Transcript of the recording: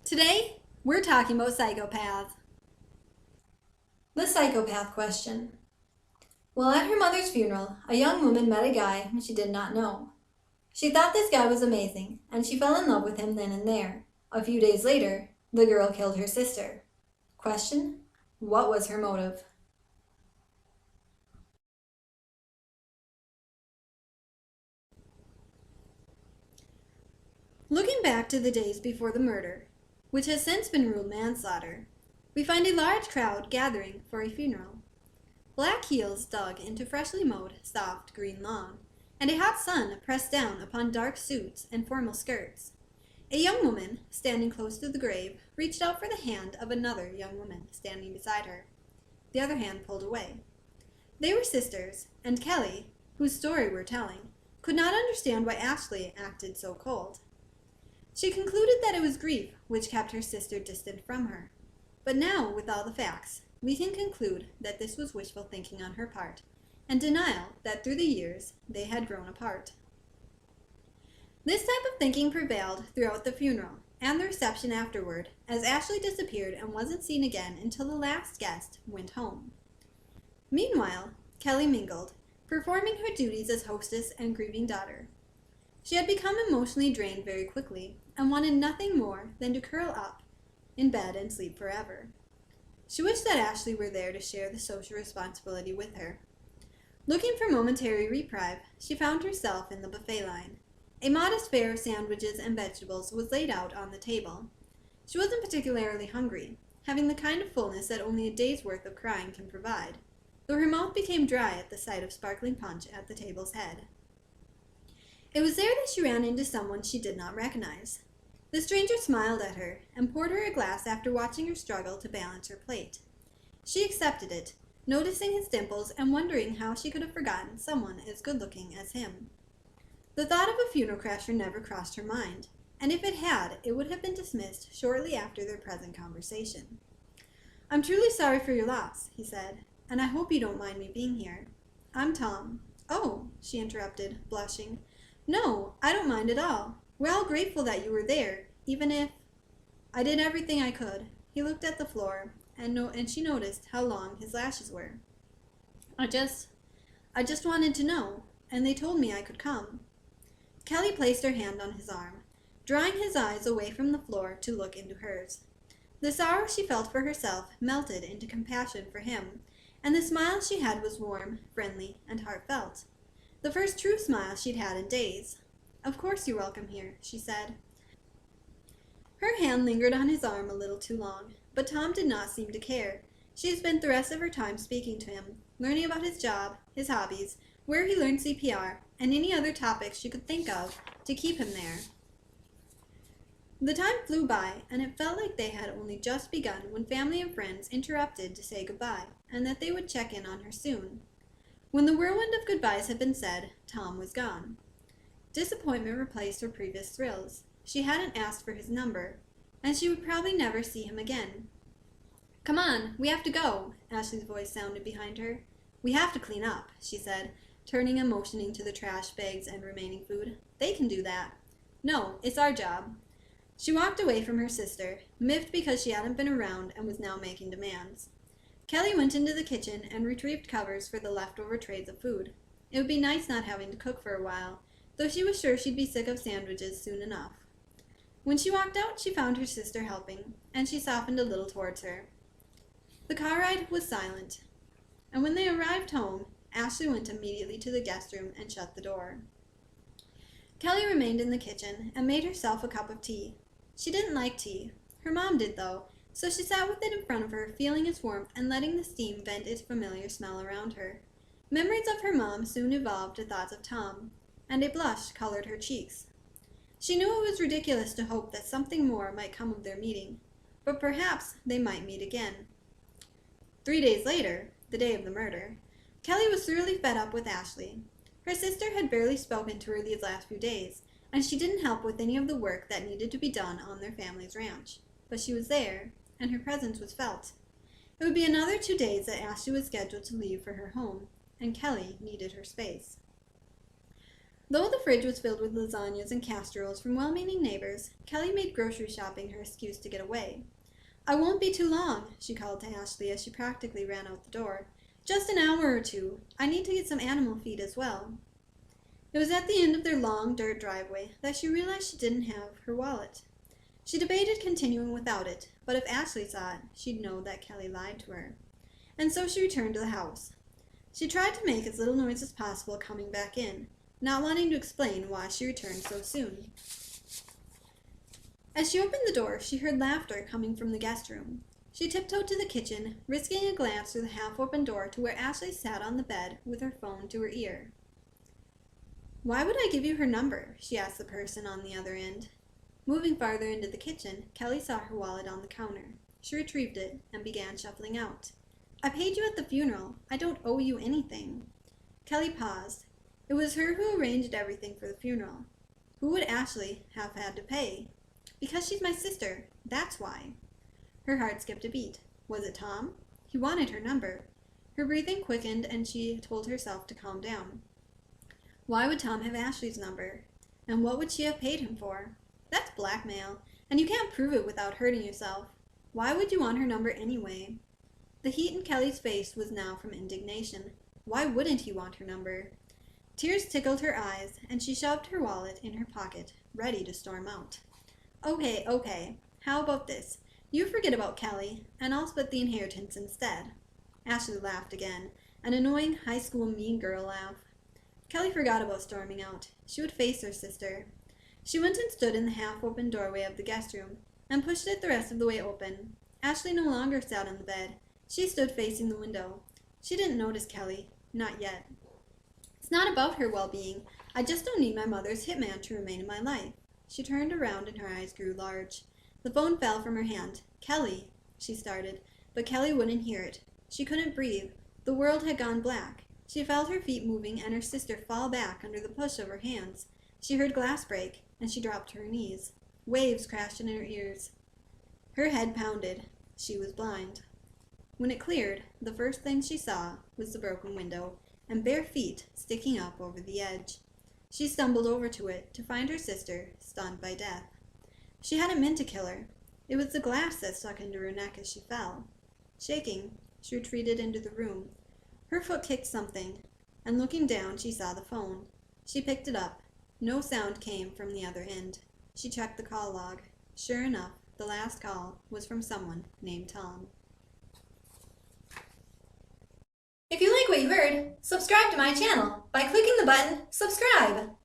Today, we're talking about psychopaths. The psychopath question. Well, at her mother's funeral, a young woman met a guy whom she did not know. She thought this guy was amazing, and she fell in love with him then and there. A few days later, the girl killed her sister. Question: what was her motive? Looking back to the days before the murder, which has since been ruled manslaughter, we find a large crowd gathering for a funeral. Black heels dug into freshly mowed, soft green lawn, and a hot sun pressed down upon dark suits and formal skirts. A young woman, standing close to the grave, reached out for the hand of another young woman standing beside her. The other hand pulled away. They were sisters, and Kelly, whose story we're telling, could not understand why Ashley acted so cold. She concluded that it was grief which kept her sister distant from her. But now, with all the facts, we can conclude that this was wishful thinking on her part, and denial that through the years they had grown apart. This type of thinking prevailed throughout the funeral and the reception afterward, as Ashley disappeared and wasn't seen again until the last guest went home. Meanwhile, Kelly mingled, performing her duties as hostess and grieving daughter. She had become emotionally drained very quickly and wanted nothing more than to curl up in bed and sleep forever. She wished that Ashley were there to share the social responsibility with her. Looking for momentary reprieve, she found herself in the buffet line. A modest fare of sandwiches and vegetables was laid out on the table. She wasn't particularly hungry, having the kind of fullness that only a day's worth of crying can provide, though her mouth became dry at the sight of sparkling punch at the table's head. It was there that she ran into someone she did not recognize. The stranger smiled at her and poured her a glass after watching her struggle to balance her plate. She accepted it, noticing his dimples and wondering how she could have forgotten someone as good-looking as him. The thought of a funeral crasher never crossed her mind, and if it had, it would have been dismissed shortly after their present conversation. "I'm truly sorry for your loss," he said, "and I hope you don't mind me being here. I'm Tom." "Oh," she interrupted, blushing. "No, I don't mind at all. We're all grateful that you were there, even if—" "I did everything I could." He looked at the floor, and she noticed how long his lashes were. I just wanted to know, and they told me I could come." Kelly placed her hand on his arm, drawing his eyes away from the floor to look into hers. The sorrow she felt for herself melted into compassion for him, and the smile she had was warm, friendly, and heartfelt. The first true smile she'd had in days. "Of course you're welcome here," she said. Her hand lingered on his arm a little too long, but Tom did not seem to care. She had spent the rest of her time speaking to him, learning about his job, his hobbies, where he learned CPR, and any other topics she could think of to keep him there. The time flew by, and it felt like they had only just begun when family and friends interrupted to say goodbye, and that they would check in on her soon. When the whirlwind of goodbyes had been said, Tom was gone. Disappointment replaced her previous thrills. She hadn't asked for his number, and she would probably never see him again. "Come on, we have to go," Ashley's voice sounded behind her. "We have to clean up," she said, turning and motioning to the trash bags and remaining food. "They can do that." "No, it's our job." She walked away from her sister, miffed because she hadn't been around and was now making demands. Kelly went into the kitchen and retrieved covers for the leftover trays of food. It would be nice not having to cook for a while, though she was sure she'd be sick of sandwiches soon enough. When she walked out, she found her sister helping, and she softened a little towards her. The car ride was silent, and when they arrived home, Ashley went immediately to the guest room and shut the door. Kelly remained in the kitchen and made herself a cup of tea. She didn't like tea. Her mom did, though, so she sat with it in front of her, feeling its warmth and letting the steam vent its familiar smell around her. Memories of her mom soon evolved to thoughts of Tom, and a blush colored her cheeks. She knew it was ridiculous to hope that something more might come of their meeting, but perhaps they might meet again. 3 days later, the day of the murder, Kelly was thoroughly fed up with Ashley. Her sister had barely spoken to her these last few days, and she didn't help with any of the work that needed to be done on their family's ranch. But she was there, and her presence was felt. It would be another 2 days that Ashley was scheduled to leave for her home, and Kelly needed her space. Though the fridge was filled with lasagnas and casseroles from well-meaning neighbors, Kelly made grocery shopping her excuse to get away. "I won't be too long," she called to Ashley as she practically ran out the door. "Just an hour or two. I need to get some animal feed as well." It was at the end of their long dirt driveway that she realized she didn't have her wallet. She debated continuing without it, but if Ashley saw it, she'd know that Kelly lied to her. And so she returned to the house. She tried to make as little noise as possible coming back in, not wanting to explain why she returned so soon. As she opened the door, she heard laughter coming from the guest room. She tiptoed to the kitchen, risking a glance through the half-open door to where Ashley sat on the bed with her phone to her ear. "Why would I give you her number?" she asked the person on the other end. Moving farther into the kitchen, Kelly saw her wallet on the counter. She retrieved it and began shuffling out. "I paid you at the funeral. I don't owe you anything." Kelly paused. It was her who arranged everything for the funeral. Who would Ashley have had to pay? "Because she's my sister. That's why." Her heart skipped a beat. Was it Tom? He wanted her number. Her breathing quickened and she told herself to calm down. Why would Tom have Ashley's number? And what would she have paid him for? That's blackmail, and you can't prove it without hurting yourself. Why would you want her number anyway? The heat in Kelly's face was now from indignation. Why wouldn't he want her number? Tears tickled her eyes, and she shoved her wallet in her pocket, ready to storm out. Okay. How about this? You forget about Kelly, and I'll split the inheritance instead." Ashley laughed again, an annoying high school mean girl laugh. Kelly forgot about storming out. She would face her sister. She went and stood in the half-open doorway of the guest room, and pushed it the rest of the way open. Ashley no longer sat on the bed. She stood facing the window. She didn't notice Kelly. Not yet. "It's not about her well-being. I just don't need my mother's hitman to remain in my life." She turned around and her eyes grew large. The phone fell from her hand. "Kelly," she started, but Kelly wouldn't hear it. She couldn't breathe. The world had gone black. She felt her feet moving and her sister fall back under the push of her hands. She heard glass break, and she dropped to her knees. Waves crashed in her ears. Her head pounded. She was blind. When it cleared, the first thing she saw was the broken window and bare feet sticking up over the edge. She stumbled over to it to find her sister stunned by death. She hadn't meant to kill her. It was the glass that stuck into her neck as she fell. Shaking, she retreated into the room. Her foot kicked something, and looking down, she saw the phone. She picked it up. No sound came from the other end. She checked the call log. Sure enough, the last call was from someone named Tom. If you like what you heard, subscribe to my channel by clicking the button subscribe.